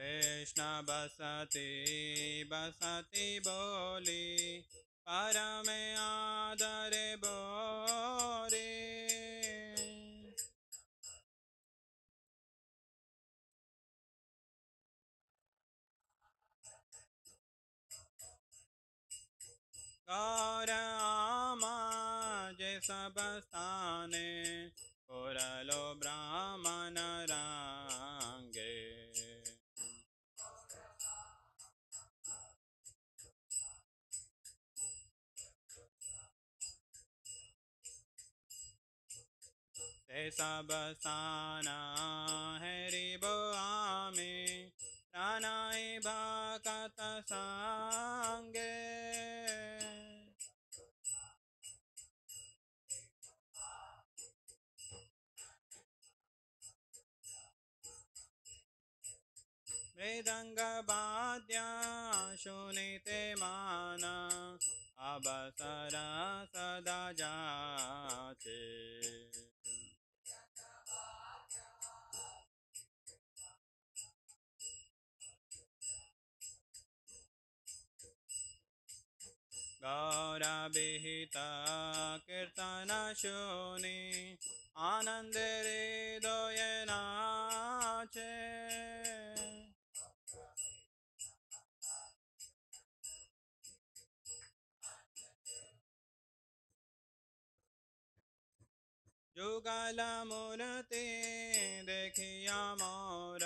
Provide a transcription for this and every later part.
कृष्ण बसती बसती बोली परम आदर बोरे। गौर आमा जे सब स्थाने पुरलो ब्राह्मण रांगे। ते सब स्थाना हरि बो आमे प्राणाय भक्त संगे। मृदंग वाद्या शोनिते माना अवसर सदा जाचे। गौर विहित कीर्तन शूनि आनंद हृदय नाचे। जुगल मूर्ति देखिया मोर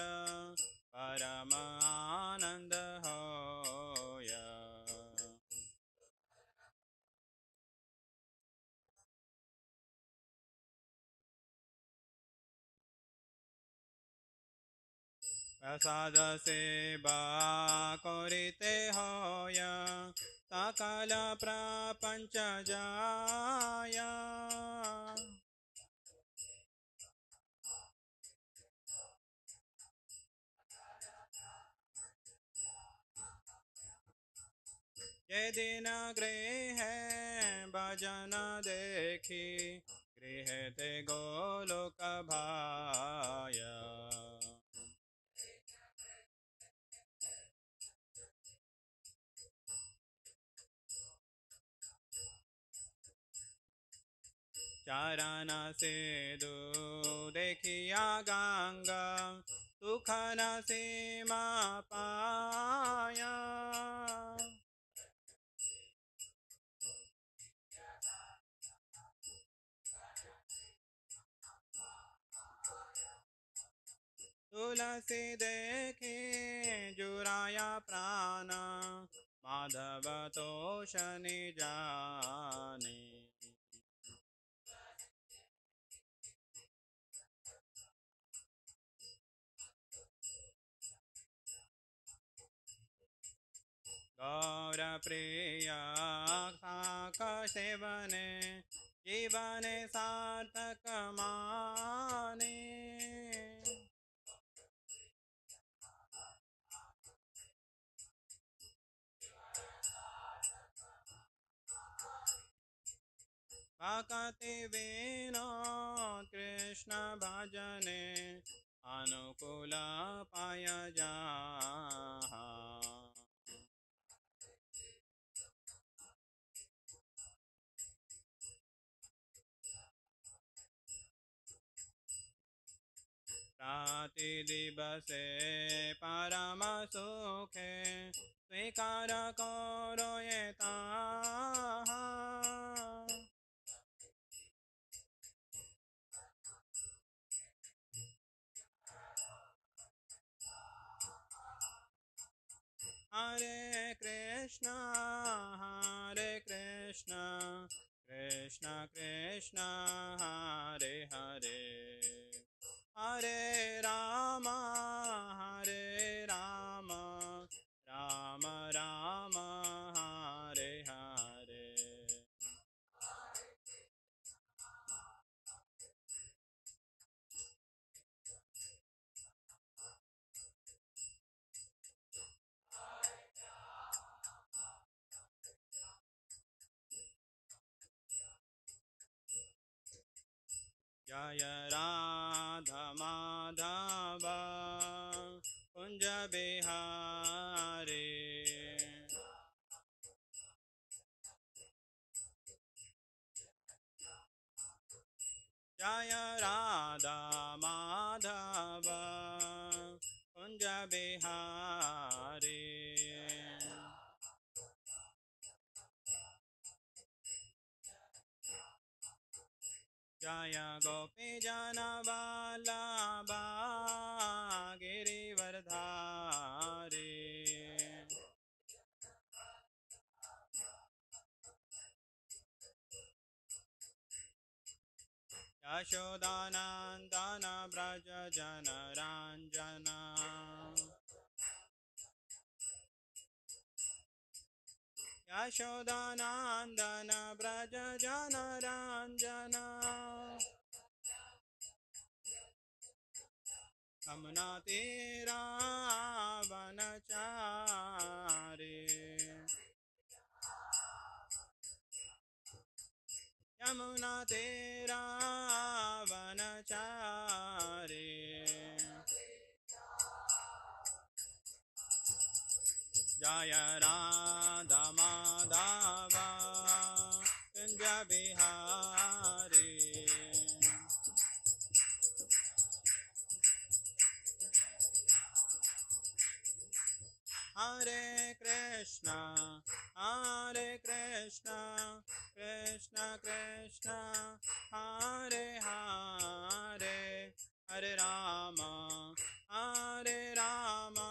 परम आनंद होया। प्रसाद सेवा करिते होया सकल प्रपंच जाया। ये दिन गृह भजन देखी गृह ते गोलोक भाया। चरण सेदु देखिया गंगा सुख न सीमा पाया। तुलसी देखी जुराया प्राण माधव तोष निजाने। गौर प्रिय शाक सेवने जीवन सार्थक माने। भक्ति विनोद कृष्ण भजने अनुकूल पाय जहाँ। राति दिवसे परम सुखे स्वीकार करो ये ताहा। हरे कृष्णा कृष्ण कृष्ण हरे हरे हरे राम राम राम हरे हरे। जय राधा माधव कुंज Bihari. Jaya Gopi Jana Vallabha Girivardhari. Yashodanandana Braja Jana Ranjana. Yashodanandana Braja Jana Ranjana. Yamuna Tira Vanachari. Yamuna Tira Vanachari. Jaya Radha Madhava Kunja Bihari. Hare Krishna, Hare Krishna, Krishna Krishna, Hare Hare, Hare Rama, Hare Rama,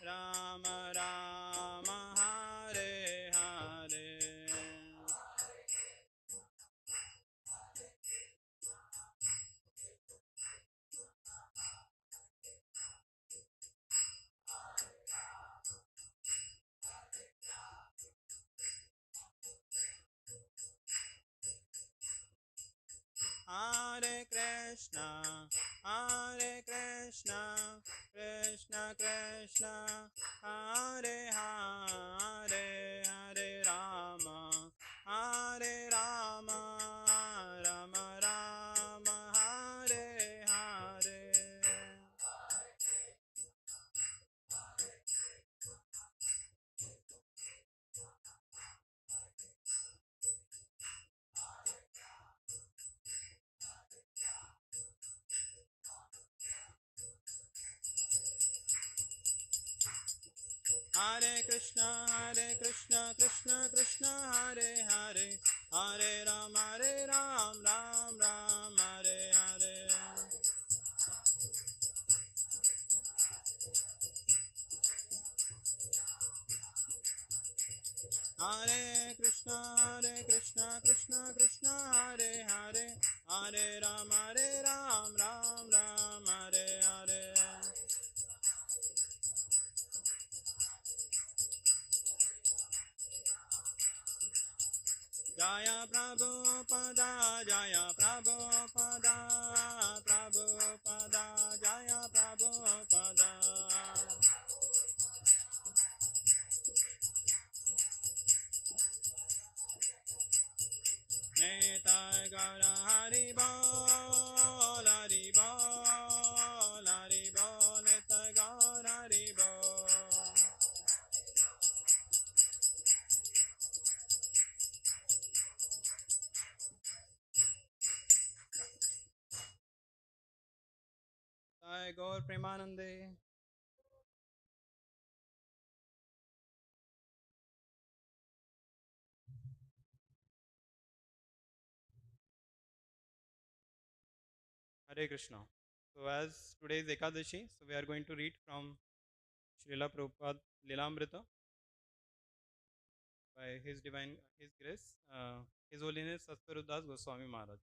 Rama Rama, Hare Hare. Hare Krishna, Hare Krishna, Krishna Krishna, Hare Hare, Hare Rama, Hare Rama, Rama Rama, Hare Hare. Hare Krishna, Krishna Krishna, Hare Hare, Hare Ram, Ram Ram, Hare Hare. Hare Krishna, Krishna Krishna, Hare Hare, Hare Ram, Ram Ram, Hare Hare. Jaya Prabhupada, Jaya Prabhupada, Prabhupada, Jaya Prabhupada. Netai Gaura Hari Bol, Hari Bol, Hari Bol, Netai Gaura Hari Bol. Jai Gaur Premanande. Hare Krishna. So as today is Ekadashi, so we are going to read from Srila Prabhupada Lilamritam by His Divine His Grace, His Holiness Satparudas Goswami Maharaj.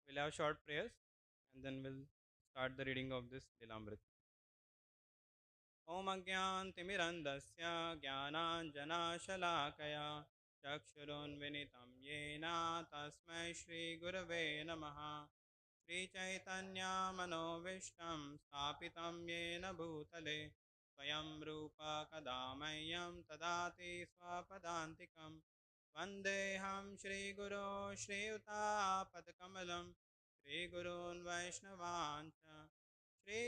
We'll have short prayers and then we'll start the reading of this Lilamritam. Om Agyantimirandasya Jnananjanashalakaya Chakshurunvinitam Yena Tasmai Shri Gurave Namaha Shri Chaitanya Manovishtam Stapitam Yena Bhutale Swayam Rupa Kadamayyam Tadati Swapadantikam Vandeham Shri Guru Shri Utapatakamalam Shri Gurun Vaishnavancha Shri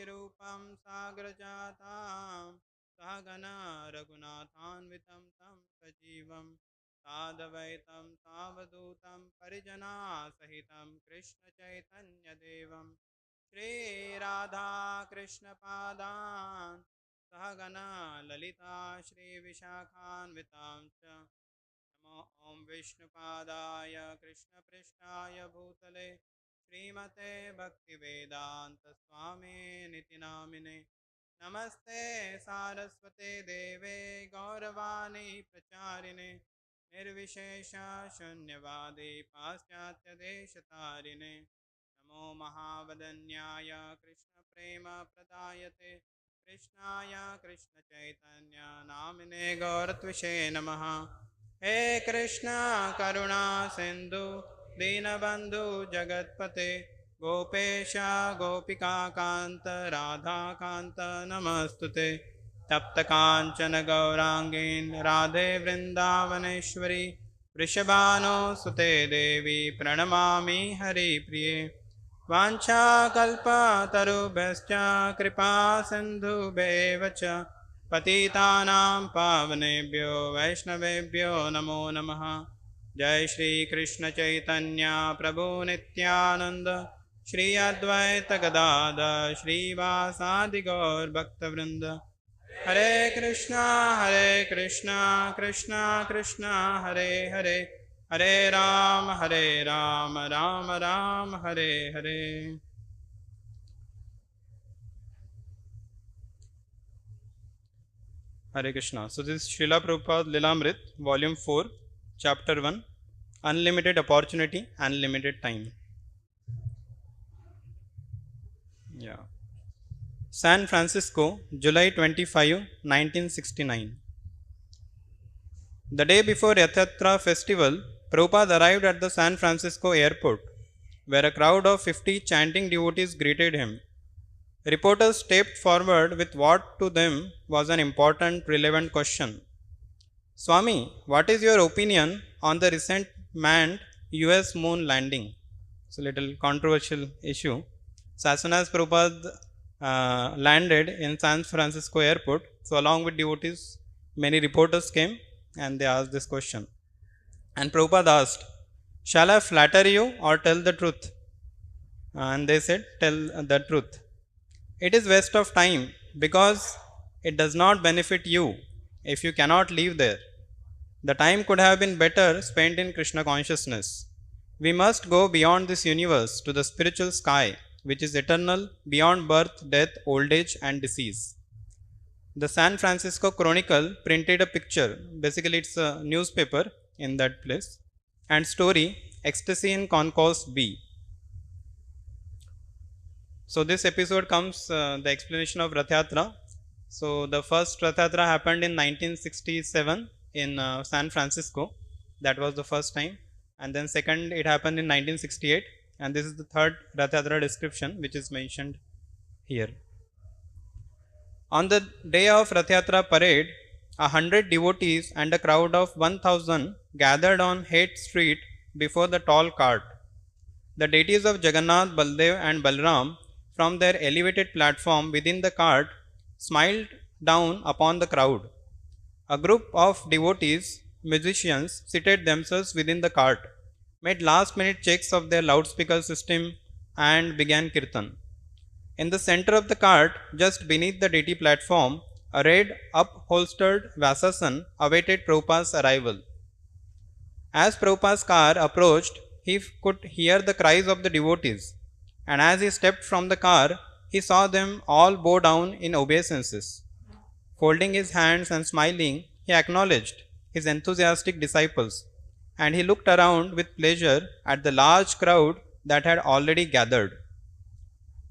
Rupam Sagrajatam Sahagana Raghunathanvitam Tam Sajivam तादवैतं सावधूतं परिजना सहितं कृष्ण चैतन्य देवं श्रीराधा कृष्णपादान् सहगना ललिता श्रीविशाखान्वितां च नमो ॐ विष्णुपादाय कृष्णपृष्ठाय भूतले श्रीमते भक्तिवेदान्तस्वामिनिति नामिने नमस्ते सारस्वते देवे गौरवाणी प्रचारिणे निर्विशेषशून्यवादी पाश्चात्यदेशतारिणे नमो महावदन्याय कृष्णप्रेमप्रदायते कृष्णाय कृष्णचैतन्य नामिने गौरत्विषे नमः हे कृष्ण करुणा सिंधु दीनबंधु जगतपते गोपेश गोपिकाकांत राधाकांत नमस्तुते तप्त कांचन गौरांगीं राधे वृंदावनेश्वरी वृषभानुसुते देवी प्रणमामि हरिप्रिये वाञ्छाकल्पतरुभ्यश्च कृपा सिन्धुभ्येव च पतितानां पावनेभ्यो वैष्णवेभ्यो नमो नमः। जय श्री कृष्ण चैतन्य प्रभु नित्यानंद श्री अद्वैत गदाधर श्रीवासादि गौर भक्तवृंद हरे Krishna Krishna Krishna Hare Hare Hare Ram Ram Ram Hare Hare. Hare Krishna. So this is Srila Prabhupada Lilamritam, Volume 4, Chapter 1, Unlimited Opportunity, Unlimited Time. Yeah. San Francisco, July 25, 1969. The day before Rath Yatra festival, Prabhupada arrived at the San Francisco airport, where a crowd of 50 chanting devotees greeted him. Reporters stepped forward with what to them was an important, relevant question. Swami, what is your opinion on the recent manned US moon landing? It's a little controversial issue. So as soon as Prabhupada landed in San Francisco airport, so along with devotees, many reporters came and they asked this question. And Prabhupada asked, shall I flatter you or tell the truth? And they said, tell the truth. It is waste of time because it does not benefit you if you cannot live there. The time could have been better spent in Krishna consciousness. We must go beyond this universe to the spiritual sky, which is eternal, beyond birth, death, old age and disease. The San Francisco Chronicle printed a picture, basically it's a newspaper in that place, and story, Ecstasy in Concourse B. So this episode comes the explanation of Rath Yatra. So the first Rath Yatra happened in 1967 in San Francisco. That was the first time. And then second it happened in 1968. And this is the third Rath Yatra description which is mentioned here. On the day of Rath Yatra parade, 100 devotees and a crowd of 1000 gathered on Haight Street before the tall cart. The deities of Jagannath, Baldev and Balram from their elevated platform within the cart smiled down upon the crowd. A group of devotees, musicians, seated themselves within the cart, made last-minute checks of their loudspeaker system and began kirtan. In the center of the cart, just beneath the deity platform, a red upholstered Vasasan awaited Prabhupada's arrival. As Prabhupada's car approached, he could hear the cries of the devotees, and as he stepped from the car, he saw them all bow down in obeisances. Folding his hands and smiling, he acknowledged his enthusiastic disciples, and he looked around with pleasure at the large crowd that had already gathered.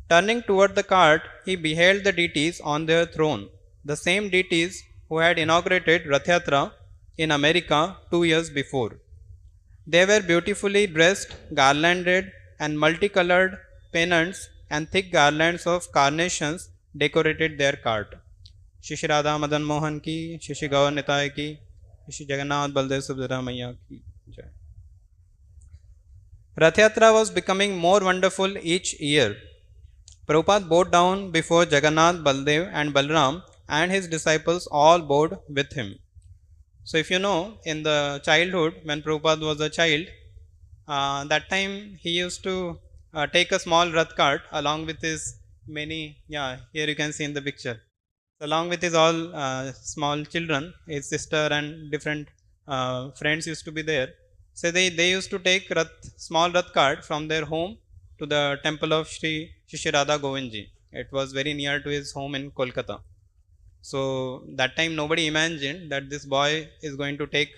Turning toward the cart, he beheld the deities on their throne, the same deities who had inaugurated Rath Yatra in America 2 years before. They were beautifully dressed, garlanded, and multicolored pennants and thick garlands of carnations decorated their cart. Shri Radha Madan Mohan ki, Shri Gaur Nitai ki, Shri Jagannath Baldev Subhadra Maiya ki jai. Rath Yatra was becoming more wonderful each year. Prabhupada bowed down before Jagannath, Baldev and Balram, and his disciples all bowed with him. So if you know, in the childhood, when Prabhupada was a child, that time he used to take a small rath cart along with his many, yeah, here you can see in the picture. Along with his all small children, his sister and different friends used to be there. So they used to take small rath cart from their home to the temple of Shri Radha Govindji. It was very near to his home in Kolkata. So that time nobody imagined that this boy is going to take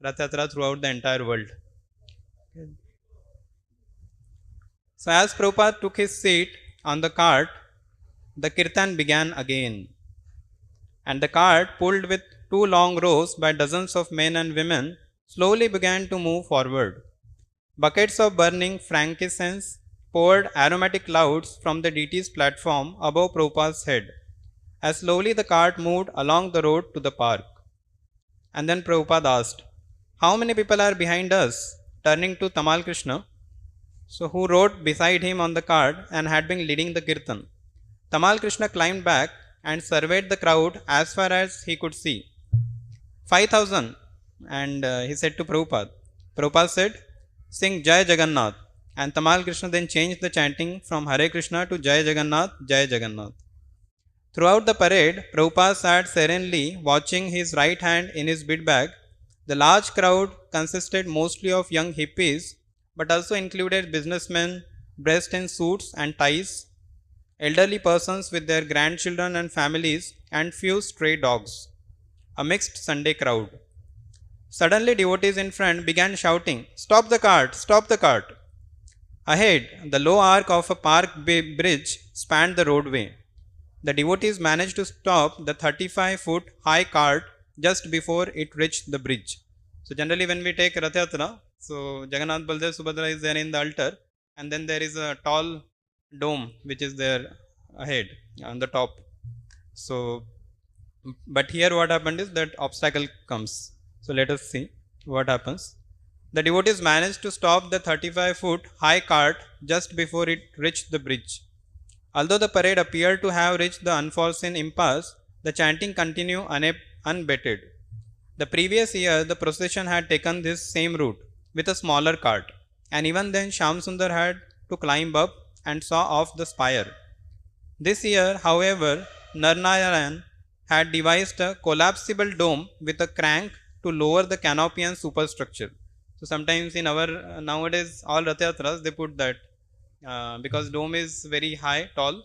Rath Yatra throughout the entire world. So as Prabhupada took his seat on the cart, the kirtan began again. And the cart, pulled with two long rows by dozens of men and women, slowly began to move forward. Buckets of burning frankincense poured aromatic clouds from the deity's platform above Prabhupada's head, as slowly the cart moved along the road to the park. And then Prabhupada asked, "How many people are behind us?" turning to Tamal Krishna, so who rode beside him on the cart and had been leading the kirtan. Tamal Krishna climbed back and surveyed the crowd as far as he could see. 5,000. And he said to Prabhupada. Prabhupada said, "Sing Jai Jagannath." And Tamal Krishna then changed the chanting from Hare Krishna to Jai Jagannath, Jai Jagannath. Throughout the parade, Prabhupada sat serenely watching his right hand in his bead bag. The large crowd consisted mostly of young hippies, but also included businessmen dressed in suits and ties, elderly persons with their grandchildren and families, and few stray dogs. A mixed Sunday crowd. Suddenly, devotees in front began shouting, "Stop the cart! Stop the cart!" Ahead, the low arc of a park bridge spanned the roadway. The devotees managed to stop the 35-foot high cart just before it reached the bridge. So generally when we take Rath Yatra, so Jagannath, Baldev, Subhadra is there in the altar, and then there is a tall dome which is there ahead on the top. So, but here what happened is that obstacle comes. So let us see what happens. The devotees managed to stop the 35-foot high cart just before it reached the bridge. Although the parade appeared to have reached the unforeseen impasse, the chanting continued unabated. The previous year, the procession had taken this same route with a smaller cart, and even then Shyam Sundar had to climb up and saw off the spire. This year, however, Narnarayan had devised a collapsible dome with a crank to lower the canopy and superstructure. So sometimes in our nowadays all Rath Yatras they put that because dome is very high, tall,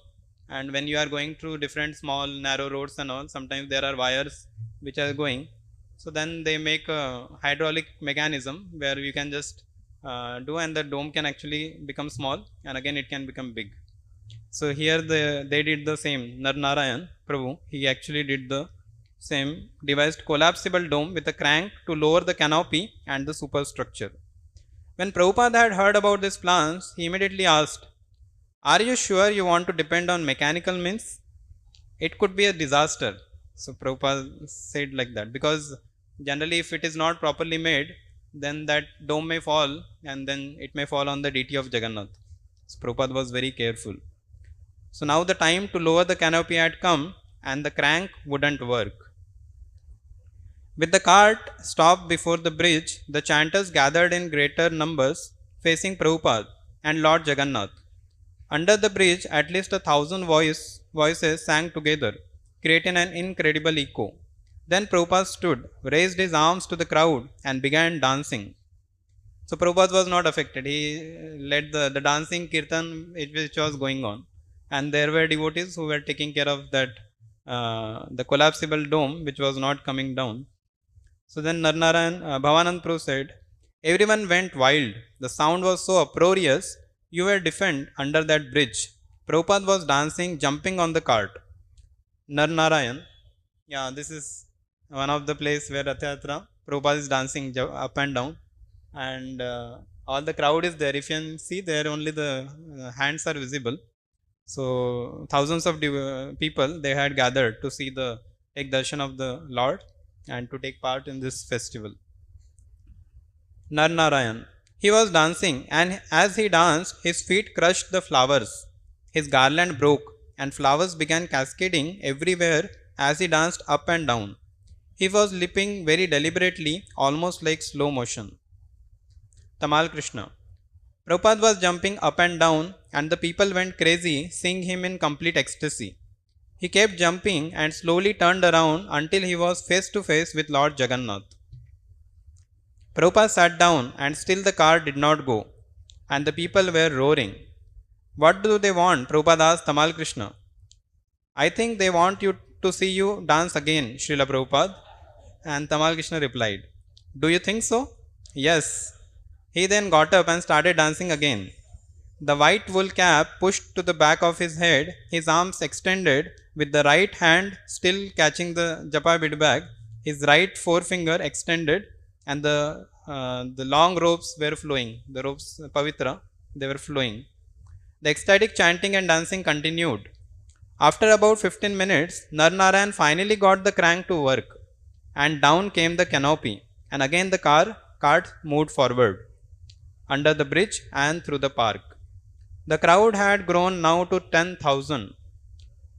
and when you are going through different small narrow roads and all, sometimes there are wires which are going. So then they make a hydraulic mechanism where you can just do, and the dome can actually become small, and again it can become big. So here they did the same. Narnarayan Prabhu, he actually did the same, devised collapsible dome with a crank to lower the canopy and the superstructure. When Prabhupada had heard about these plans, he immediately asked, "Are you sure you want to depend on mechanical means? It could be a disaster." So Prabhupada said like that, because generally if it is not properly made, then that dome may fall, and then it may fall on the deity of Jagannath. So Prabhupada was very careful. So now the time to lower the canopy had come, and the crank wouldn't work. With the cart stopped before the bridge, the chanters gathered in greater numbers facing Prabhupada and Lord Jagannath. Under the bridge, at least 1,000 voices sang together, creating an incredible echo. Then Prabhupada stood, raised his arms to the crowd, and began dancing. So Prabhupada was not affected. He led the dancing kirtan which was going on. And there were devotees who were taking care of that, the collapsible dome which was not coming down. So then Bhavanand Prabhu said, "Everyone went wild. The sound was so uproarious, you were deafened under that bridge. Prabhupada was dancing, jumping on the cart." Narnarayan, yeah, this is one of the place where Rath Yatra, Prabhupada is dancing up and down, and all the crowd is there. If you can see there, only the hands are visible. So thousands of people they had gathered to see take darshan of the Lord and to take part in this festival. Narnarayan, he was dancing, and as he danced, his feet crushed the flowers. His garland broke, and flowers began cascading everywhere as he danced up and down. He was leaping very deliberately, almost like slow motion. Tamal Krishna. Prabhupada was jumping up and down, and the people went crazy, seeing him in complete ecstasy. He kept jumping and slowly turned around until he was face to face with Lord Jagannath. Prabhupada sat down, and still the car did not go, and the people were roaring. What do they want? Prabhupada asked Tamal Krishna. I think they want you to see you dance again, Srila Prabhupada. And Tamal Krishna replied, Do you think so? Yes. He then got up and started dancing again. The white wool cap pushed to the back of his head, his arms extended, with the right hand still catching the japa bead bag, his right forefinger extended, and the long ropes were flowing. The ropes, pavitra, they were flowing. The ecstatic chanting and dancing continued. After about 15 minutes, Narnarayan finally got the crank to work, and down came the canopy, and again the cart moved forward, under the bridge and through the park. The crowd had grown now to 10,000.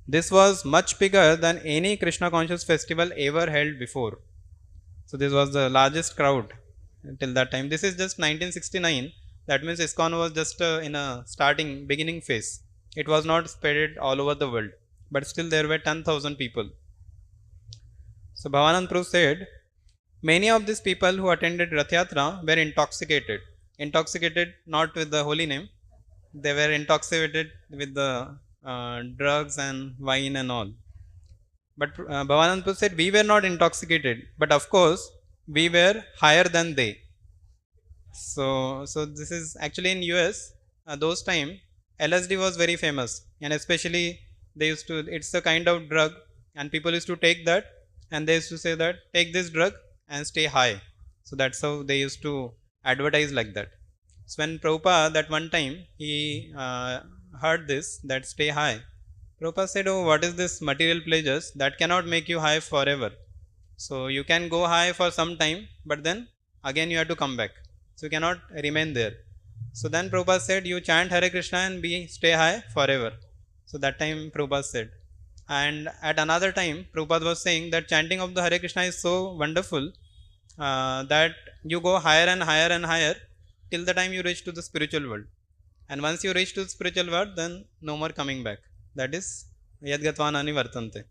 This was much bigger than any Krishna conscious festival ever held before. So this was the largest crowd till that time. This is just 1969. That means ISKCON was just in a beginning phase. It was not spread all over the world, but still there were 10,000 people. So Bhavanand Prabhu said, many of these people who attended Rath Yatra were intoxicated. Intoxicated not with the holy name, they were intoxicated with the drugs and wine and all. But Bhavanand Prabhu said, we were not intoxicated, but of course we were higher than they. So this is actually in US, those time LSD was very famous, and especially they used to, it's a kind of drug, and people used to take that, and they used to say that take this drug and stay high. So that's how they used to advertise like that. So when Prabhupada that one time he heard this, that stay high, Prabhupada said, oh, what is this material pleasures that cannot make you high forever? So you can go high for some time, but then again you have to come back. So you cannot remain there. So then Prabhupada said, you chant Hare Krishna and stay high forever. So that time Prabhupada said. And at another time, Prabhupada was saying that chanting of the Hare Krishna is so wonderful that you go higher and higher and higher till the time you reach to the spiritual world. And once you reach to the spiritual world, then no more coming back. That is Yadgatvanani Vartante.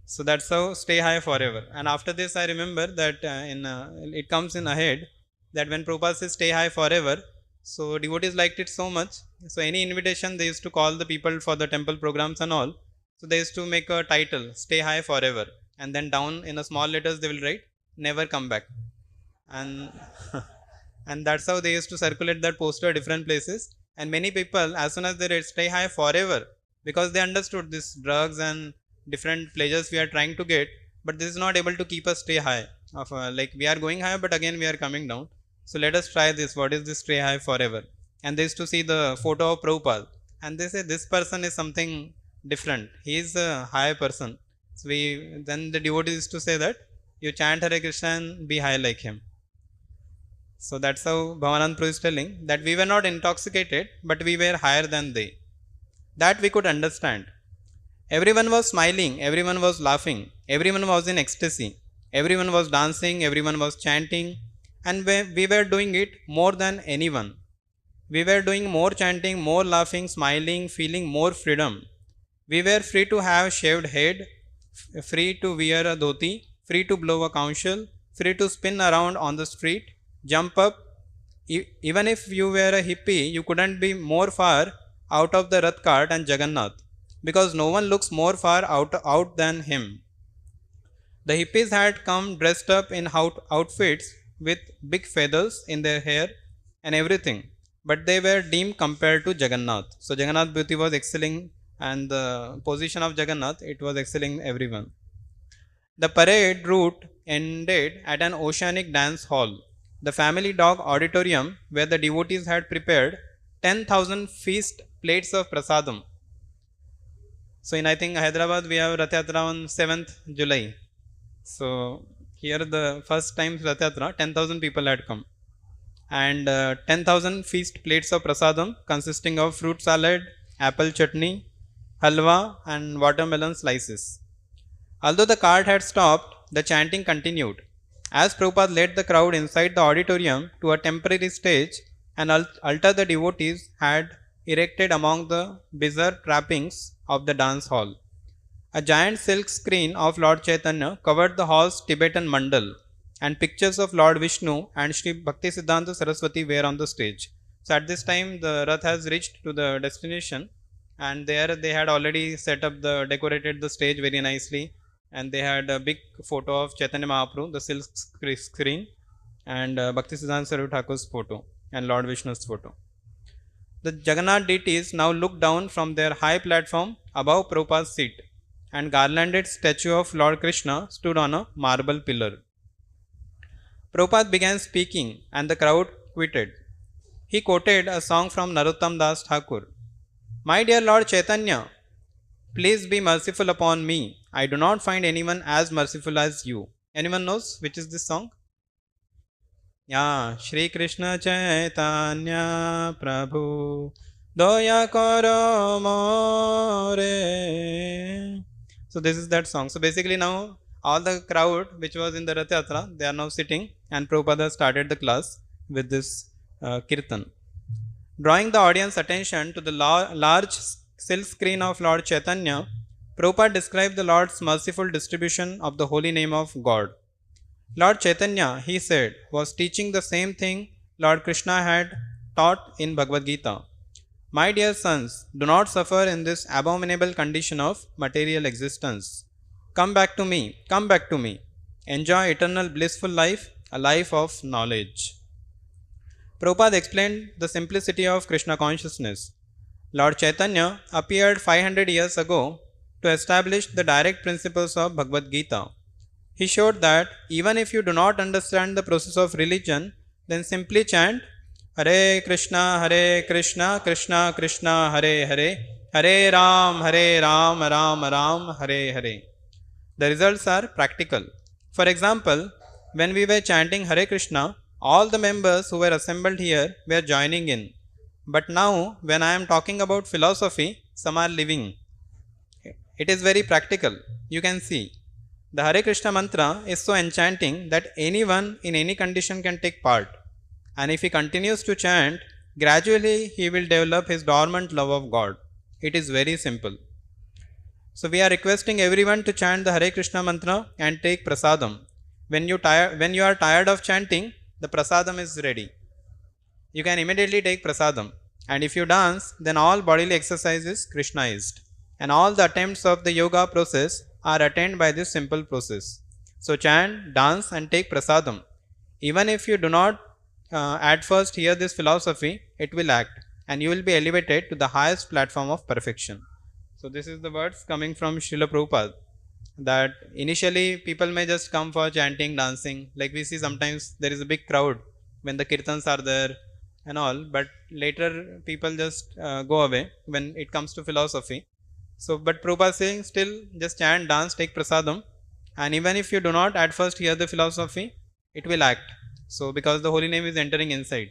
So that's how stay high forever. And after this, I remember that it comes in ahead that when Prabhupada says stay high forever, so devotees liked it so much. So any invitation, they used to call the people for the temple programs and all. So they used to make a title, stay high forever. And then down in a small letters, they will write, never come back. And and that's how they used to circulate that poster different places. And many people, as soon as they read stay high forever, because they understood this drugs and different pleasures we are trying to get, but this is not able to keep us stay high. Like we are going high, but again we are coming down. So let us try this. What is this stay high forever? And they used to see the photo of Prabhupada, and they say this person is something different. He is a high person. So then the devotees used to say that you chant Hare Krishna and be high like him. So that's how Bhavanand Prabhu is telling that we were not intoxicated, but we were higher than they. That we could understand. Everyone was smiling, everyone was laughing, everyone was in ecstasy, everyone was dancing, everyone was chanting, and we were doing it more than anyone. We were doing more chanting, more laughing, smiling, feeling more freedom. We were free to have shaved head, free to wear a dhoti, free to blow a conch shell, free to spin around on the street, jump up. Even if you were a hippie, you couldn't be more far out of the Rath cart and Jagannath, because no one looks more far out than him. The hippies had come dressed up in outfits with big feathers in their hair and everything, but they were dim compared to Jagannath. So Jagannath beauty was excelling, and the position of Jagannath, it was excelling everyone. The parade route ended at an oceanic dance hall, the family dog auditorium, where the devotees had prepared 10,000 feast plates of prasadam. So in I think Hyderabad we have Rath Yatra on 7th July. So here the first time Rath Yatra, 10,000 people had come, and 10,000 feast plates of prasadam consisting of fruit salad, apple chutney, halwa and watermelon slices. Although the cart had stopped, the chanting continued. As Prabhupada led the crowd inside the auditorium to a temporary stage, an altar the devotees had erected among the bizarre trappings of the dance hall. A giant silk screen of Lord Chaitanya covered the hall's Tibetan mandal, and pictures of Lord Vishnu and Sri Bhaktisiddhanta Saraswati were on the stage. So at this time, the Rath has reached to the destination, and there they had already decorated the stage very nicely, and they had a big photo of Chaitanya Mahaprabhu, the silk screen, and Bhaktisiddhanta Saraswati Thakur's photo, and Lord Vishnu's photo. The Jagannath deities now looked down from their high platform above Prabhupada's seat, and garlanded statue of Lord Krishna stood on a marble pillar. Prabhupada began speaking, and the crowd quieted. He quoted a song from Narottam Das Thakur. My dear Lord Chaitanya, please be merciful upon me. I do not find anyone as merciful as you. Anyone knows which is this song? Yeah, Shri Krishna Chaitanya Prabhu Doya Karo More. So this is that song. So basically now all the crowd which was in the Rath Yatra, they are now sitting, and Prabhupada started the class with this kirtan. Drawing the audience attention to the large silk screen of Lord Chaitanya, Prabhupada described the Lord's merciful distribution of the holy name of God. Lord Chaitanya, he said, was teaching the same thing Lord Krishna had taught in Bhagavad Gita. My dear sons, do not suffer in this abominable condition of material existence. Come back to me, come back to me. Enjoy eternal blissful life, a life of knowledge. Prabhupada explained the simplicity of Krishna consciousness. Lord Chaitanya appeared 500 years ago to establish the direct principles of Bhagavad Gita. He showed that even if you do not understand the process of religion, then simply chant Hare Krishna, Krishna Krishna, Hare Hare, Hare Ram, Ram Ram, Hare Hare. The results are practical. For example, when we were chanting Hare Krishna, all the members who were assembled here were joining in. But now, when I am talking about philosophy, some are leaving. It is very practical. You can see. The Hare Krishna mantra is so enchanting that anyone in any condition can take part. And if he continues to chant, gradually he will develop his dormant love of God. It is very simple. So we are requesting everyone to chant the Hare Krishna mantra and take prasadam. When you are tired of chanting, the prasadam is ready. You can immediately take prasadam. And if you dance, then all bodily exercise is Krishnaized. And all the attempts of the yoga process are attained by this simple process. So chant, dance and take prasadam. Even if you do not at first hear this philosophy, it will act, and you will be elevated to the highest platform of perfection. So this is the words coming from Srila Prabhupada, that initially people may just come for chanting, dancing, like we see sometimes there is a big crowd when the kirtans are there and all, but later people just go away when it comes to philosophy. So but Prabhupada is saying still just chant, dance, take prasadam, and even if you do not at first hear the philosophy, it will act. So because the holy name is entering inside,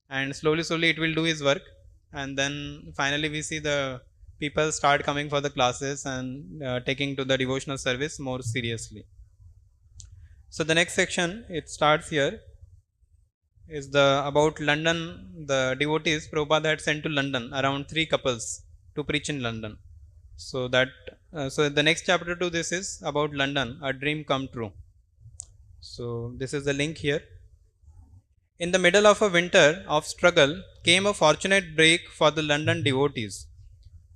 and slowly it will do his work, and then finally we see the people start coming for the classes and taking to the devotional service more seriously. So the next section, it starts here, is about London. The devotees Prabhupada had sent to London, around 3 couples to preach in London. So that so the next chapter to this is about London, a dream come true. So this is the link here. In the middle of a winter of struggle came a fortunate break for the London devotees.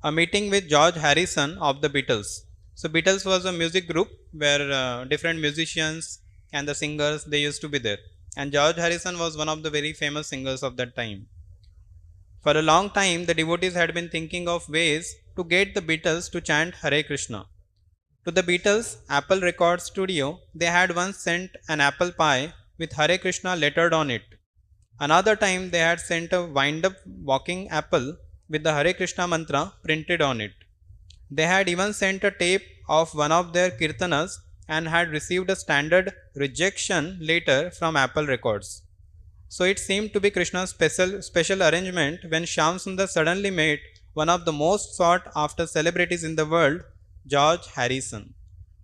A meeting with George Harrison of the Beatles. So Beatles was a music group where different musicians and the singers, they used to be there. And George Harrison was one of the very famous singers of that time. For a long time, the devotees had been thinking of ways to get the Beatles to chant Hare Krishna. To the Beatles' Apple Records studio, they had once sent an apple pie with Hare Krishna lettered on it. Another time, they had sent a wind-up walking apple with the Hare Krishna mantra printed on it. They had even sent a tape of one of their kirtanas and had received a standard rejection later from Apple Records. So it seemed to be Krishna's special arrangement when Shyam Sundar suddenly met one of the most sought after celebrities in the world, George Harrison.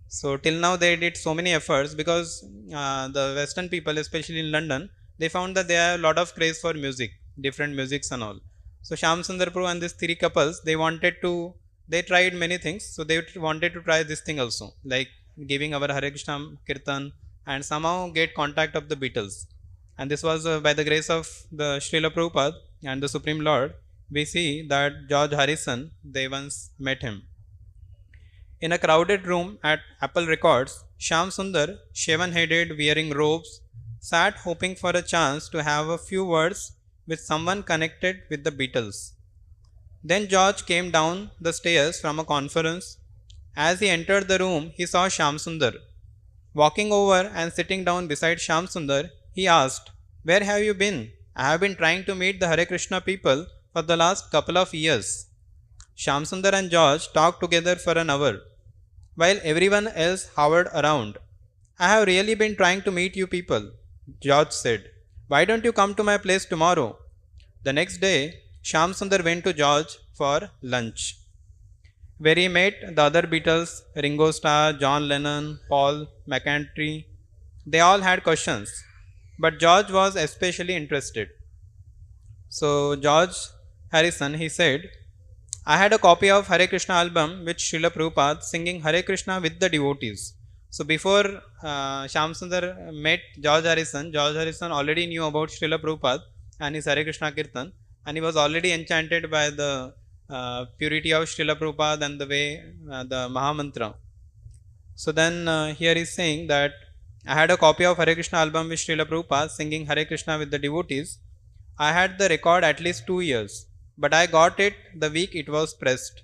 So till now they did so many efforts because the Western people, especially in London, they found that they have a lot of craze for music, different musics and all. So Shyam Sundar Prabhu and these three couples, they tried many things. So they wanted to try this thing also, like giving our Hare Krishna Kirtan and somehow get contact of the Beatles. And this was by the grace of the Srila Prabhupada and the Supreme Lord. We see that George Harrison, they once met him. In a crowded room at Apple Records, Shyam Sundar, shaven headed, wearing robes, sat hoping for a chance to have a few words with someone connected with the Beatles. Then George came down the stairs from a conference. As he entered the room, he saw Shyam Sundar. Walking over and sitting down beside Shyam Sundar, he asked, "Where have you been? I have been trying to meet the Hare Krishna people for the last couple of years." Shyam Sundar and George talked together for an hour, while everyone else hovered around. "I have really been trying to meet you people," George said. "Why don't you come to my place tomorrow?" The next day, Shyam Sundar went to George for lunch, where he met the other Beatles, Ringo Starr, John Lennon, Paul McCartney. They all had questions, but George was especially interested. So George Harrison, he said, "I had a copy of Hare Krishna album with Srila Prabhupada singing Hare Krishna with the devotees." So before Shyam Sundar met George Harrison already knew about Srila Prabhupada and his Hare Krishna Kirtan, and he was already enchanted by the purity of Srila Prabhupada and the way the Mahamantra. So then here he is saying that I had a copy of Hare Krishna album with Srila Prabhupada singing Hare Krishna with the devotees. I had the record at least 2 years, but I got it the week it was pressed.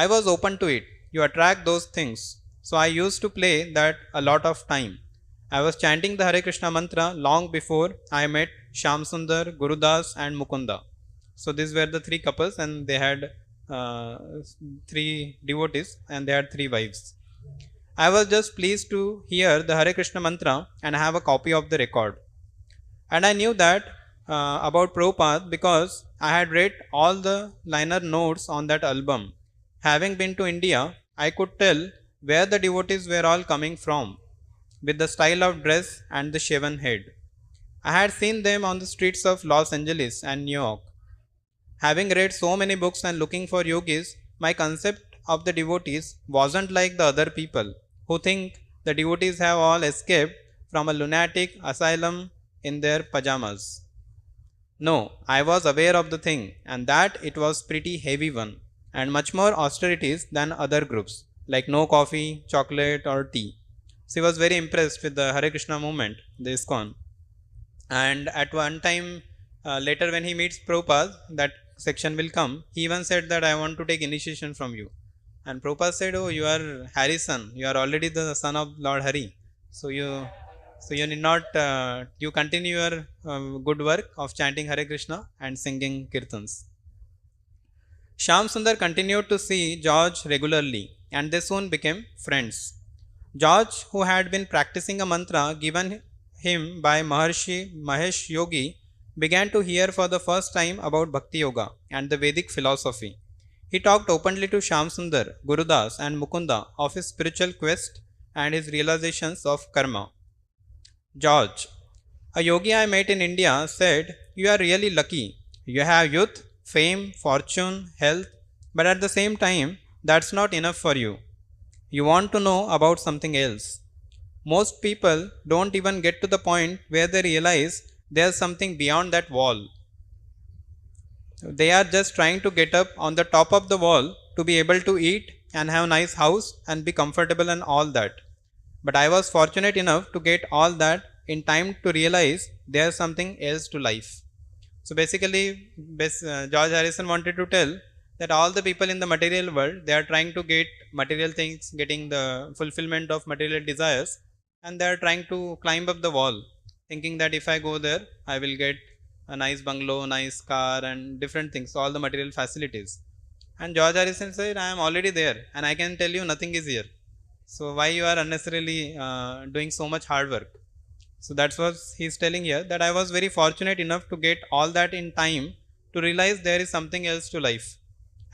I was open to it. You attract those things. So I used to play that a lot of time. I was chanting the Hare Krishna mantra long before I met Shyam Sundar, Gurudas and Mukunda. So these were the three couples, and they had three devotees and they had three wives. I was just pleased to hear the Hare Krishna mantra and have a copy of the record. And I knew that about Prabhupada because I had read all the liner notes on that album. Having been to India, I could tell where the devotees were all coming from, with the style of dress and the shaven head. I had seen them on the streets of Los Angeles and New York. Having read so many books and looking for yogis, my concept of the devotees wasn't like the other people who think the devotees have all escaped from a lunatic asylum in their pajamas. No, I was aware of the thing, and that it was pretty heavy one, and much more austerities than other groups, like no coffee, chocolate or tea. So he was very impressed with the Hare Krishna movement, the ISKCON. And at one time, later when he meets Prabhupada, that section will come, he even said that I want to take initiation from you. And Prabhupada said, "Oh, you are Harrison, you are already the son of Lord Hari. So you need not, you continue your good work of chanting Hare Krishna and singing Kirtans." Shyam Sundar continued to see George regularly, and they soon became friends. George, who had been practicing a mantra given him by Maharshi Mahesh Yogi, began to hear for the first time about Bhakti Yoga and the Vedic philosophy. He talked openly to Shyam Sundar, Gurudas and Mukunda of his spiritual quest and his realizations of karma. George, a yogi I met in India, said, "You are really lucky. You have youth, fame, fortune, health, but at the same time, that's not enough for you. You want to know about something else. Most people don't even get to the point where they realize there's something beyond that wall. They are just trying to get up on the top of the wall to be able to eat and have a nice house and be comfortable and all that. But I was fortunate enough to get all that in time to realize there's something else to life." So basically, George Harrison wanted to tell that all the people in the material world, they are trying to get material things, getting the fulfillment of material desires, and they are trying to climb up the wall, thinking that if I go there, I will get a nice bungalow, nice car and different things, all the material facilities. And George Harrison said, "I am already there and I can tell you nothing is here. So why you are unnecessarily doing so much hard work?" So that's what he's telling here, that I was very fortunate enough to get all that in time to realize there is something else to life.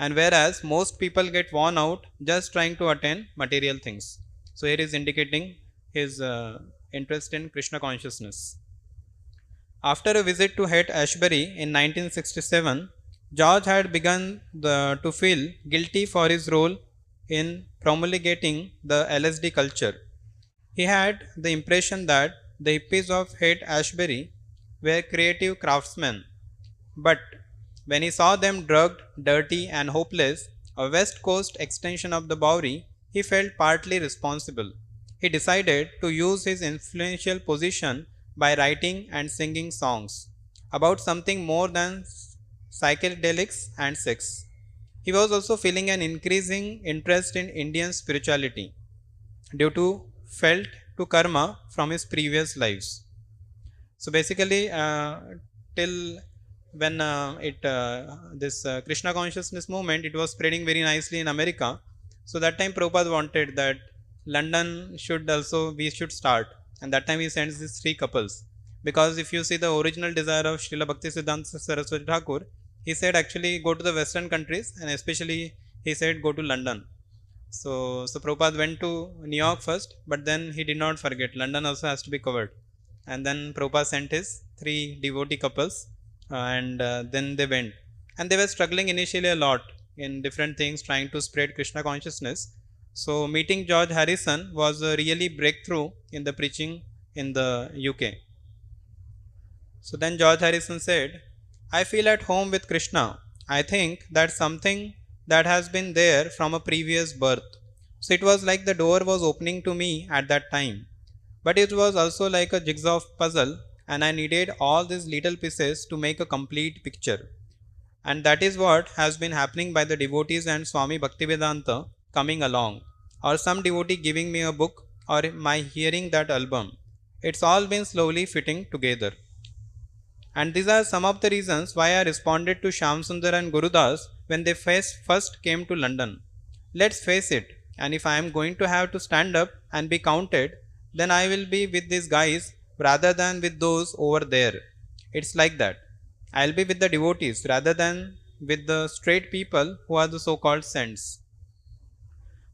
And whereas most people get worn out just trying to attain material things. So here is indicating his interest in Krishna consciousness. After a visit to Haight Ashbury in 1967, George had begun to feel guilty for his role in promulgating the LSD culture. He had the impression that the hippies of Haight Ashbury were creative craftsmen, but when he saw them drugged, dirty, and hopeless, a West Coast extension of the Bowery, he felt partly responsible. He decided to use his influential position by writing and singing songs about something more than psychedelics and sex. He was also feeling an increasing interest in Indian spirituality due to felt to karma from his previous lives. So basically, till when it this Krishna consciousness movement, it was spreading very nicely in America. So that time Prabhupada wanted that London should also we should start, and that time he sends these three couples, because if you see the original desire of Srila Bhaktisiddhanta Saraswati Thakur, he said actually go to the Western countries, and especially he said go to London. So Prabhupada went to New York first, but then he did not forget London also has to be covered. And then Prabhupada sent his three devotee couples, and then they went. And they were struggling initially a lot in different things, trying to spread Krishna consciousness. So meeting George Harrison was a really breakthrough in the preaching in the UK. So then George Harrison said, I feel at home with Krishna. I think that's something that has been there from a previous birth. So it was like the door was opening to me at that time. But it was also like a jigsaw puzzle, and I needed all these little pieces to make a complete picture. And that is what has been happening by the devotees and Swami Bhaktivedanta coming along, or some devotee giving me a book, or my hearing that album. It's all been slowly fitting together. And these are some of the reasons why I responded to Shyamsundar and Gurudas when they first came to London. Let's face it, and if I am going to have to stand up and be counted, then I will be with these guys rather than with those over there. It's like that. I'll be with the devotees rather than with the straight people who are the so-called saints.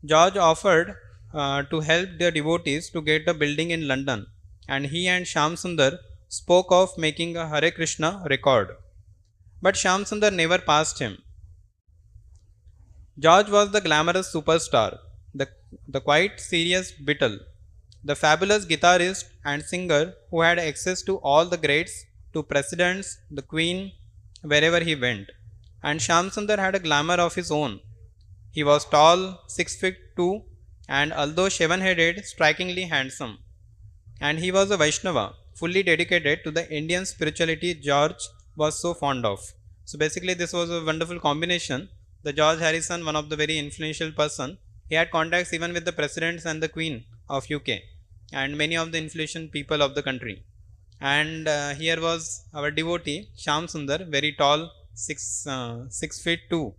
George offered to help the devotees to get a building in London, and he and Shyamsundar spoke of making a Hare Krishna record. But Shyamsundar never passed him. George was the glamorous superstar, the quite serious Beatle, the fabulous guitarist and singer who had access to all the greats, to presidents, the queen, wherever he went. And Shyamsundar had a glamour of his own. He was tall, 6'2", and although shaven-headed, strikingly handsome. And he was a Vaishnava, fully dedicated to the Indian spirituality George was so fond of. So basically this was a wonderful combination. The George Harrison, one of the very influential person, he had contacts even with the presidents and the queen of UK and many of the influential people of the country. And here was our devotee Shyamsundar, very tall, 6'2",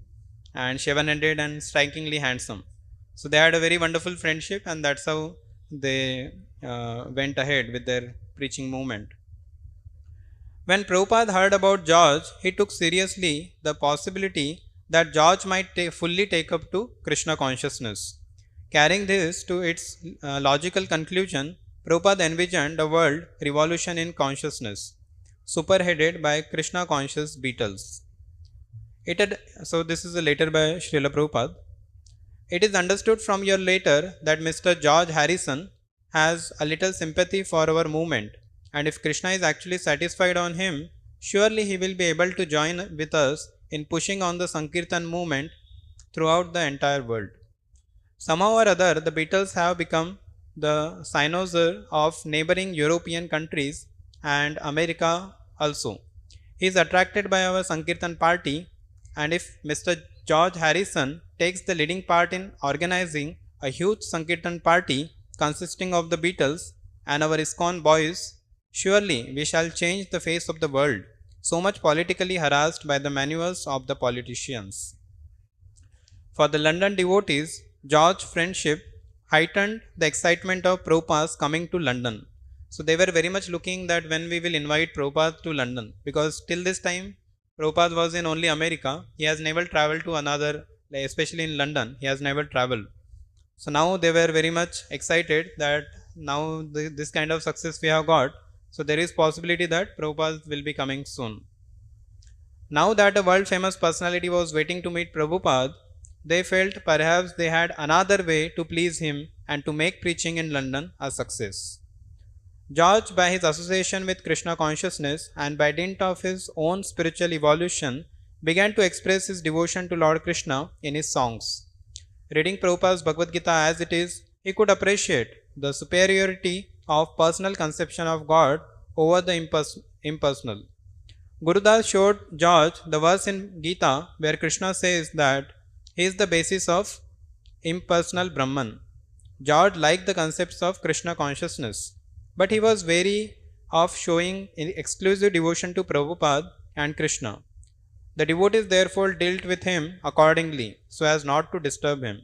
and shaven-headed and strikingly handsome. So they had a very wonderful friendship, and that's how they went ahead with their preaching movement. When Prabhupada heard about George, he took seriously the possibility that George might fully take up to Krishna consciousness. Carrying this to its logical conclusion, Prabhupada envisioned a world revolution in consciousness, superheaded by Krishna conscious Beatles. So this is a letter by Srila Prabhupada. It is understood from your letter that Mr. George Harrison has a little sympathy for our movement, and if Krishna is actually satisfied on him, surely he will be able to join with us in pushing on the Sankirtan movement throughout the entire world. Somehow or other, the Beatles have become the cynosure of neighboring European countries and America also. He is attracted by our Sankirtan party, and if Mr. George Harrison takes the leading part in organizing a huge Sankirtan party consisting of the Beatles and our ISKCON boys, surely we shall change the face of the world, so much politically harassed by the maneuvers of the politicians. For the London devotees, George's friendship heightened the excitement of Prabhupada's coming to London. So they were very much looking that when we will invite Prabhupada to London, because till this time Prabhupada was in only America. He has never traveled to another, especially in London, he has never traveled. So now they were very much excited that now this kind of success we have got. So there is possibility that Prabhupada will be coming soon. Now that a world famous personality was waiting to meet Prabhupada, they felt perhaps they had another way to please him and to make preaching in London a success. George, by his association with Krishna consciousness and by dint of his own spiritual evolution, began to express his devotion to Lord Krishna in his songs. Reading Prabhupada's Bhagavad Gita as it is, he could appreciate the superiority of personal conception of God over the impersonal. Gurudas showed George the verse in Gita where Krishna says that he is the basis of impersonal Brahman. George liked the concepts of Krishna consciousness, but he was wary of showing exclusive devotion to Prabhupada and Krishna. The devotees therefore dealt with him accordingly so as not to disturb him.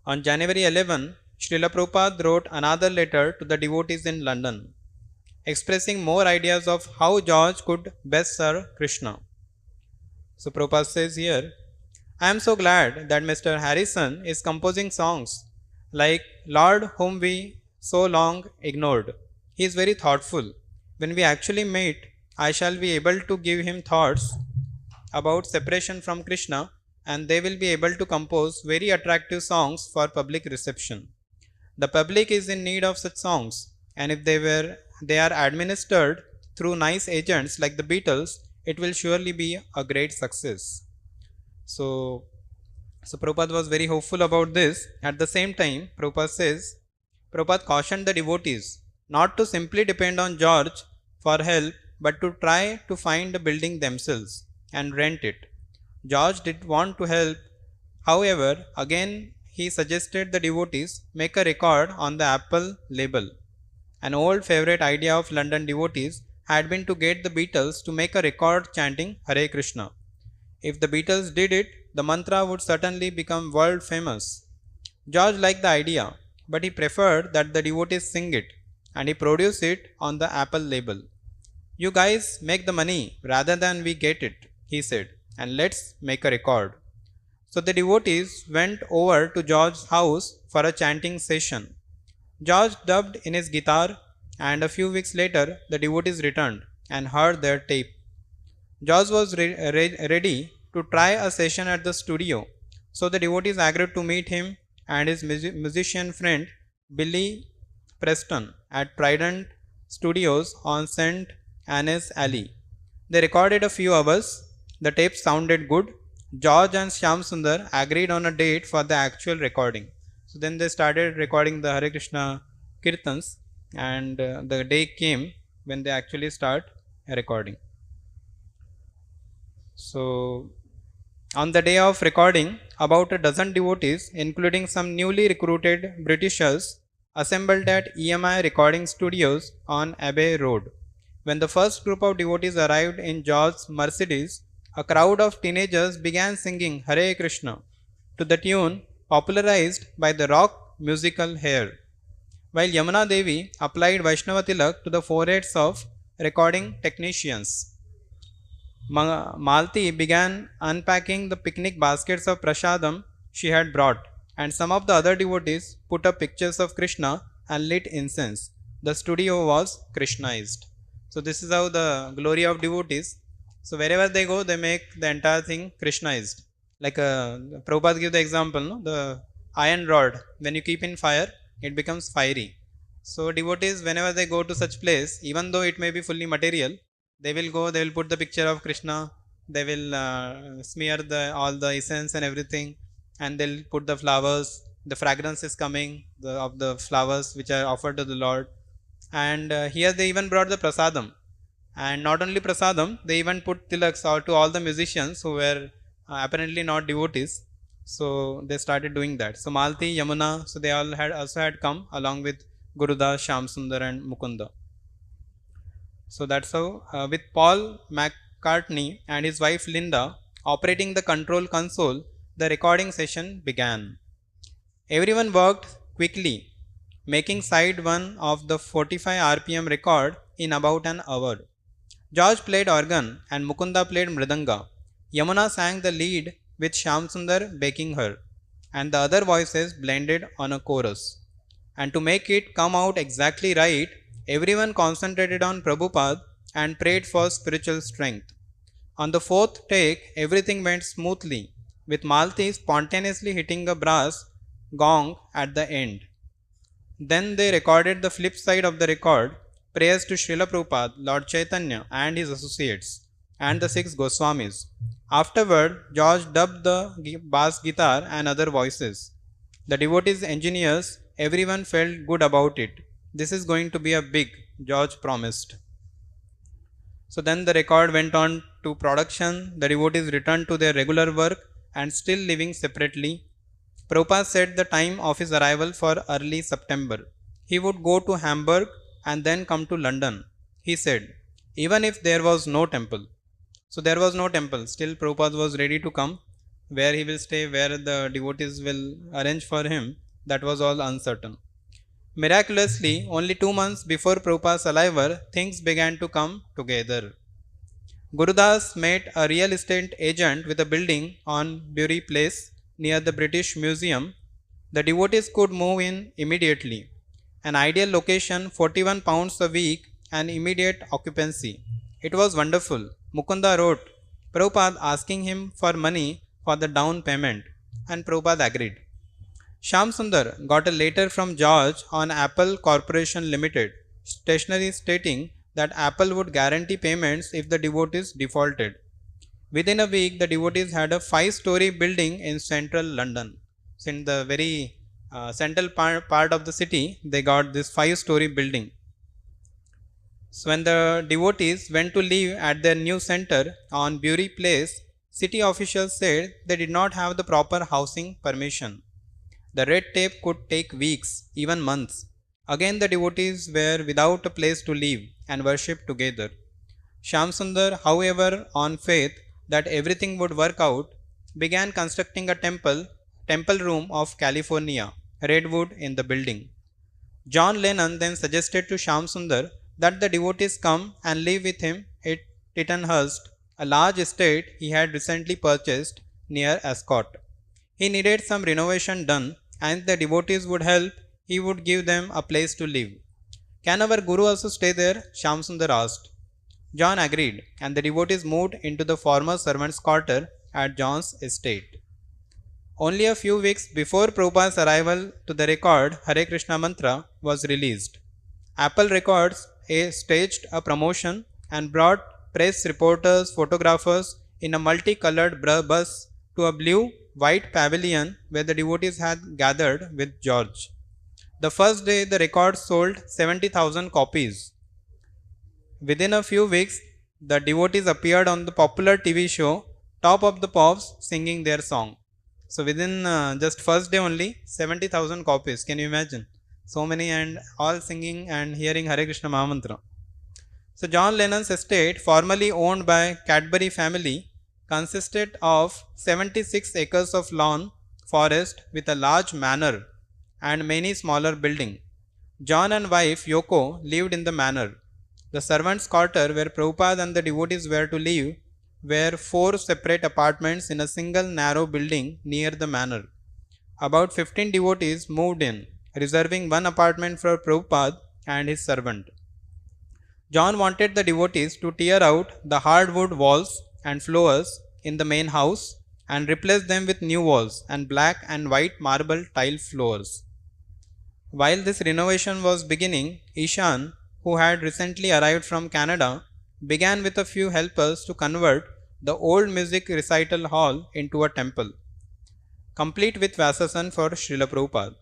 On January 11, Srila Prabhupada wrote another letter to the devotees in London, expressing more ideas of how George could best serve Krishna. So Prabhupada says here, I am so glad that Mr. Harrison is composing songs like Lord whom we so long ignored. He is very thoughtful. When we actually meet, I shall be able to give him thoughts about separation from Krishna and they will be able to compose very attractive songs for public reception. The public is in need of such songs, and if they are administered through nice agents like the Beatles, it will surely be a great success. So Prabhupada was very hopeful about this. At the same time, Prabhupada cautioned the devotees not to simply depend on George for help, but to try to find a building themselves and rent it. George did want to help. However, again he suggested the devotees make a record on the Apple label. An old favorite idea of London devotees had been to get the Beatles to make a record chanting Hare Krishna. If the Beatles did it, the mantra would certainly become world famous. George liked the idea, but he preferred that the devotees sing it, and he produced it on the Apple label. You guys make the money rather than we get it, he said, and let's make a record. So the devotees went over to George's house for a chanting session. George dubbed in his guitar, and a few weeks later the devotees returned and heard their tape. George was ready to try a session at the studio, so the devotees agreed to meet him and his musician friend Billy Preston at Trident Studios on St. Anne's Alley. They recorded a few hours. The tape sounded good. George and Shyam Sundar agreed on a date for the actual recording. So then they started recording the Hare Krishna Kirtans, and the day came when they actually start recording. So on the day of recording, about a dozen devotees, including some newly recruited Britishers, assembled at EMI recording studios on Abbey Road. When the first group of devotees arrived in George's Mercedes, a crowd of teenagers began singing Hare Krishna to the tune popularized by the rock musical Hare, while Yamuna Devi applied Vaishnava Tilak to the foreheads of recording technicians. Malti began unpacking the picnic baskets of prasadam she had brought, and some of the other devotees put up pictures of Krishna and lit incense. The studio was Krishnaized. So this is how the glory of devotees. So wherever they go, they make the entire thing Krishnaized. Like Prabhupada give the example, no? The iron rod, when you keep in fire, it becomes fiery. So devotees, whenever they go to such place, even though it may be fully material, they will go, they will put the picture of Krishna, they will smear all the essence and everything, and they'll put the flowers, the fragrance is coming of the flowers which are offered to the Lord. And here they even brought the prasadam. And not only prasadam, they even put tilaks to all the musicians who were apparently not devotees. So they started doing that. So Malti, Yamuna, so they all also had come along with Gurudas, Shyam Sundar and Mukunda. So that's how with Paul McCartney and his wife Linda operating the control console, the recording session began. Everyone worked quickly, making side one of the 45 RPM record in about an hour. George played organ and Mukunda played mridanga. Yamuna sang the lead with Shyam Sundar backing her. and the other voices blended on a chorus. And to make it come out exactly right, everyone concentrated on Prabhupada and prayed for spiritual strength. On the fourth take, everything went smoothly, with Malti spontaneously hitting a brass gong at the end. Then they recorded the flip side of the record, prayers to Srila Prabhupada, Lord Chaitanya, and his associates, and the six Goswamis. Afterward, George dubbed the bass guitar and other voices. The devotees, engineers, everyone felt good about it. This is going to be a big, George promised. So then the record went on to production, the devotees returned to their regular work and still living separately. Prabhupada set the time of his arrival for early September. He would go to Hamburg and then come to London. He said, even if there was no temple. So there was no temple, still Prabhupada was ready to come. Where he will stay, where the devotees will arrange for him, that was all uncertain. Miraculously, only 2 months before Prabhupada's arrival, things began to come together. Gurudas met a real estate agent with a building on Bury Place near the British Museum. The devotees could move in immediately. An ideal location, 41 pounds a week, and immediate occupancy. It was wonderful. Mukunda wrote Prabhupada asking him for money for the down payment, and Prabhupada agreed. Shyam Sundar got a letter from George on Apple Corporation Limited, stationery stating that Apple would guarantee payments if the devotees defaulted. Within a week, the devotees had a 5-story building in central London. So in the very central part of the city, they got this 5-story building. So when the devotees went to live at their new center on Bury Place, city officials said they did not have the proper housing permission. The red tape could take weeks, even months. Again the devotees were without a place to live and worship together. Shyam Sundar, however, on faith that everything would work out, began constructing a temple room of California, redwood in the building. John Lennon then suggested to Shyam Sundar that the devotees come and live with him at Tittenhurst, a large estate he had recently purchased near Ascot. He needed some renovation done, and the devotees would help. He would give them a place to live. Can our Guru also stay there? Shyam Sundar asked. John agreed, and the devotees moved into the former servants' quarter at John's estate. Only a few weeks before Prabhupada's arrival to the record, Hare Krishna mantra was released. Apple Records staged a promotion and brought press reporters, photographers in a multicolored bus to a blue-white pavilion where the devotees had gathered with George. The first day, the record sold 70,000 copies. Within a few weeks, the devotees appeared on the popular TV show Top of the Pops singing their song. So within just first day only, 70,000 copies. Can you imagine? So many, and all singing and hearing Hare Krishna Mahamantra. So John Lennon's estate, formerly owned by Cadbury family, consisted of 76 acres of lawn forest with a large manor and many smaller buildings. John and wife Yoko lived in the manor. The servants' quarter where Prabhupada and the devotees were to live were 4 separate apartments in a single narrow building near the manor. About 15 devotees moved in, reserving one apartment for Prabhupada and his servant. John wanted the devotees to tear out the hardwood walls and floors in the main house and replace them with new walls and black and white marble tile floors. While this renovation was beginning, Ishan, who had recently arrived from Canada, began with a few helpers to convert the old music recital hall into a temple, complete with Vyasasan for Srila Prabhupada.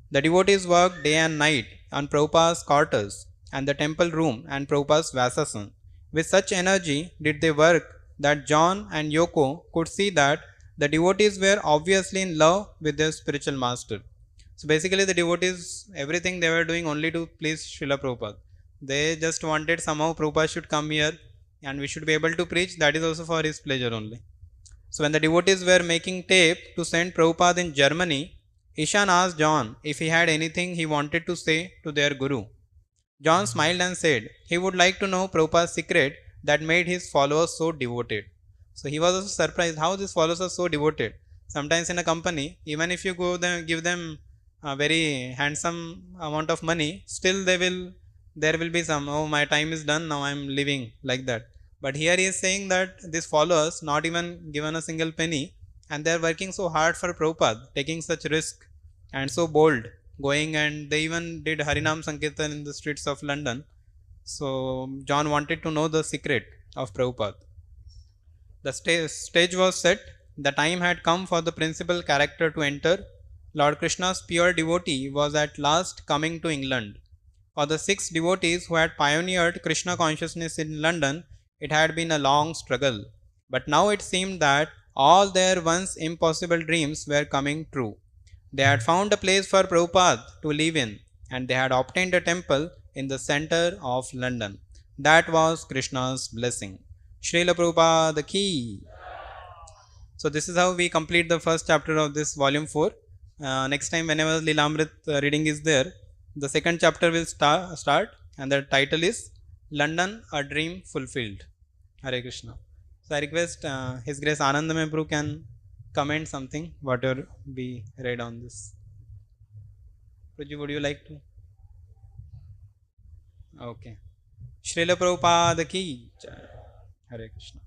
The devotees worked day and night on Prabhupada's quarters and the temple room and Prabhupada's Vyasasan. With such energy did they work that John and Yoko could see that the devotees were obviously in love with their spiritual master. So basically the devotees, everything they were doing only to please Srila Prabhupada. They just wanted somehow Prabhupada should come here and we should be able to preach. That is also for his pleasure only. So when the devotees were making tape to send Prabhupada in Germany, Ishan asked John if he had anything he wanted to say to their Guru. John smiled and said he would like to know Prabhupada's secret that made his followers so devoted. So he was also surprised how these followers are so devoted. Sometimes in a company, even if you go them give them a very handsome amount of money, still there will be some, oh my time is done, now I'm leaving, like that. But here he is saying that these followers not even given a single penny, and they are working so hard for Prabhupada, taking such risk and so bold, going, and they even did Harinam Sankirtan in the streets of London. So John wanted to know the secret of Prabhupada. The stage was set. The time had come for the principal character to enter. Lord Krishna's pure devotee was at last coming to England. For the 6 devotees who had pioneered Krishna consciousness in London, it had been a long struggle. But now it seemed that all their once impossible dreams were coming true. They had found a place for Prabhupada to live in, and they had obtained a temple in the center of London. That was Krishna's blessing. Srila Prabhupada ki. So this is how we complete the first chapter of this volume 4. Next time, whenever Lilamrit reading is there, the second chapter will start, and the title is London, a Dream Fulfilled. Hare Krishna. So I request His Grace Anandamay Prabhu can comment something whatever we read on this. Prabhuji, would you like to? Okay. Srila Prabhupada ki. Hare Krishna.